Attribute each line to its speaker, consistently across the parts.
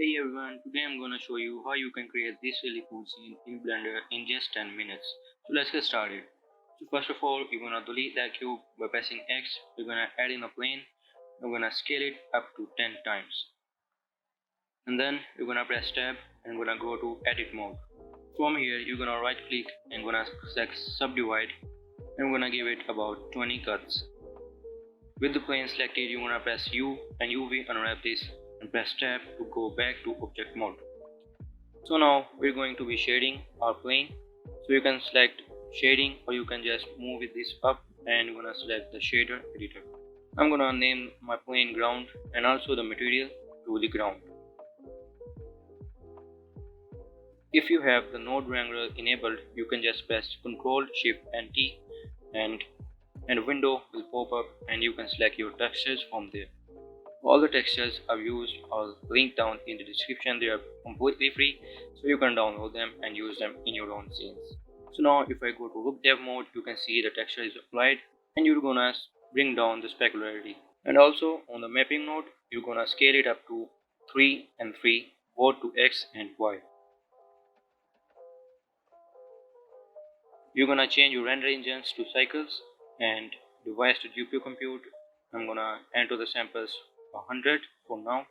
Speaker 1: Hey everyone, today I'm gonna show you how you can create this really cool scene in Blender in just 10 minutes. So let's get started. So first of all, you're gonna delete that cube by pressing X. You're gonna add in a plane. You're gonna scale it up to 10 times. And then you're gonna press tab and gonna go to edit mode. From here, you're gonna right click and gonna select subdivide and gonna give it about 20 cuts. With the plane selected, you wanna press U and UV unwrap this and press tab to go back to object mode. So now we're going to be shading our plane. So you can select shading or you can just move this up and you're gonna select the shader editor. I'm gonna name my plane ground and also the material to the ground. If you have the node wrangler enabled, you can just press Ctrl Shift and T and a window will pop up and you can select your textures from there. All the textures I've used are linked down in the description. They are completely free, so you can download them and use them in your own scenes. So now if I go to look dev mode, you can see the texture is applied and you're gonna bring down the specularity. And also on the mapping node, you're gonna scale it up to 3 and 3 both to X and Y. You're gonna change your render engines to cycles and device to GPU compute. I'm gonna enter the samples 100 for now.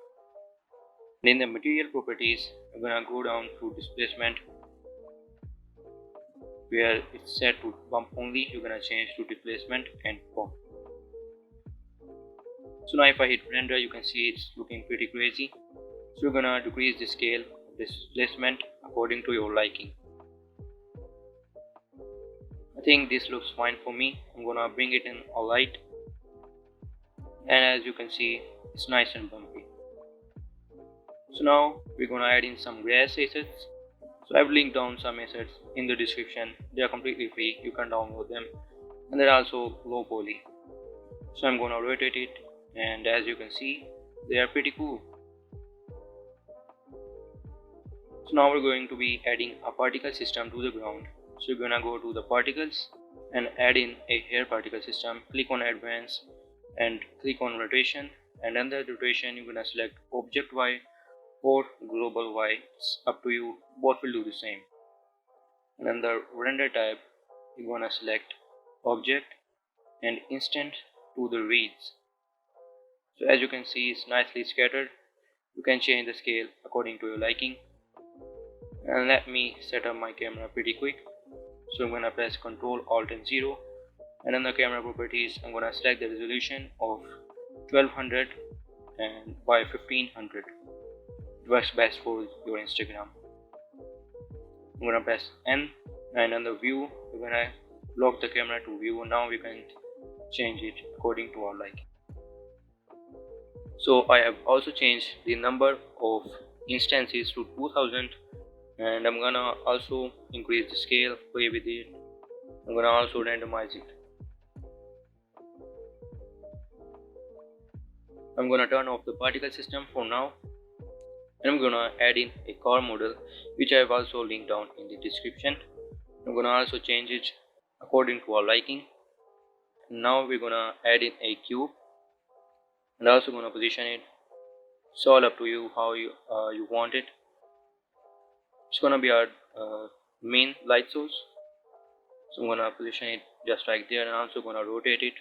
Speaker 1: And in the material properties, I'm gonna go down to displacement where it's set to bump only. You're gonna change to displacement and bump. So now if I hit render, you can see it's looking pretty crazy. So you're gonna decrease the scale of displacement according to your liking. I think this looks fine for me. I'm gonna bring it in a light, and as you can see, it's nice and bumpy. So now we're gonna add in some grass assets. So I've linked down some assets in the description. They are completely free. You can download them, and they're also low poly. So I'm gonna rotate it, and as you can see, they are pretty cool. So now we're going to be adding a particle system to the ground. So you're gonna go to the particles and add in a hair particle system. Click on advanced and click on rotation, and under the rotation you're gonna select object Y or global Y. It's up to you, both will do the same. And under render type you're gonna select object and instant to the reads. So as you can see, it's nicely scattered. You can change the scale according to your liking. And let me set up my camera pretty quick. So I'm gonna press Ctrl Alt and 0, and in the camera properties I'm gonna select the resolution of 1200 and by 1500. It works best for your Instagram. I'm gonna press N, and on the view we're gonna lock the camera to view. Now we can change it according to our liking. So I have also changed the number of instances to 2000, and I'm gonna also increase the scale, play with it. I'm gonna also randomize it. I'm gonna turn off the particle system for now, and I'm gonna add in a car model which I have also linked down in the description. I'm gonna also change it according to our liking. Now we're gonna add in a cube and also gonna position it. It's all up to you how you want it. It's gonna be our main light source. So I'm gonna position it just like there, and also gonna rotate it.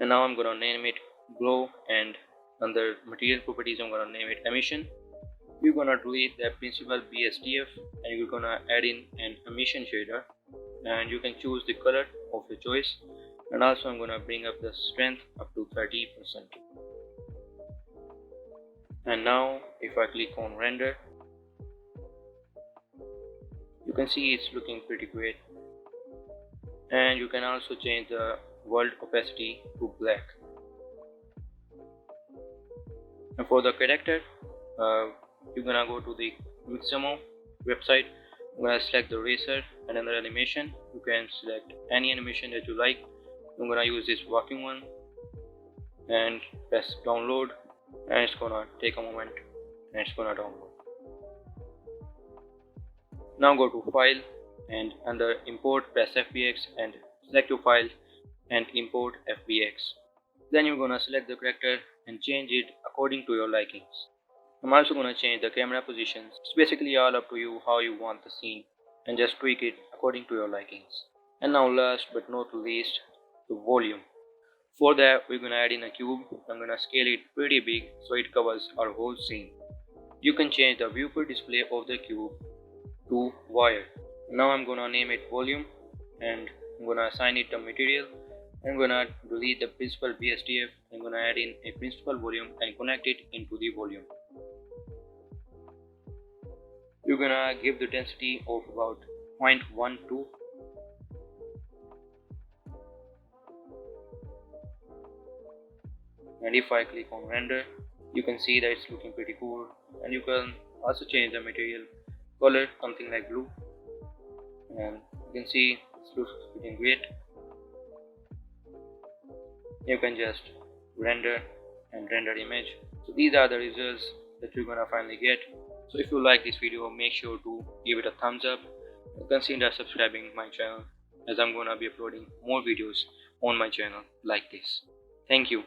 Speaker 1: And now I'm gonna name it glow, and under material properties I'm gonna name it emission. You're gonna delete the principal BSDF and you're gonna add in an emission shader, and you can choose the color of your choice. And also I'm gonna bring up the strength up to 30%. And now if I click on render, you can see it's looking pretty great. And you can also change the world opacity to black. And for the character, you're gonna go to the Mixamo website. I'm gonna select the racer, and under animation you can select any animation that you like. I'm gonna use this walking one and press download, and it's gonna take a moment and it's gonna download. Now go to file, and under import press FBX and select your file and import FBX. Then you're gonna select the character and change it according to your likings. I'm also gonna change the camera positions. It's basically all up to you how you want the scene and just tweak it according to your likings. And now last but not least, the volume. For that we're gonna add in a cube. I'm gonna scale it pretty big so it covers our whole scene. You can change the viewport display of the cube to wire. Now I'm gonna name it volume and I'm gonna assign it a material. I'm gonna delete the principal BSDF. I'm gonna add in a principal volume and connect it into the volume. You're gonna give the density of about 0.12. And if I click on render, you can see that it's looking pretty cool. And you can also change the material color, something like blue, and you can see it looks pretty great. You can just render and render image. So these are the results that you're gonna finally get. So if you like this video, make sure to give it a thumbs up and consider subscribing my channel, as I'm gonna be uploading more videos on my channel like this. Thank you.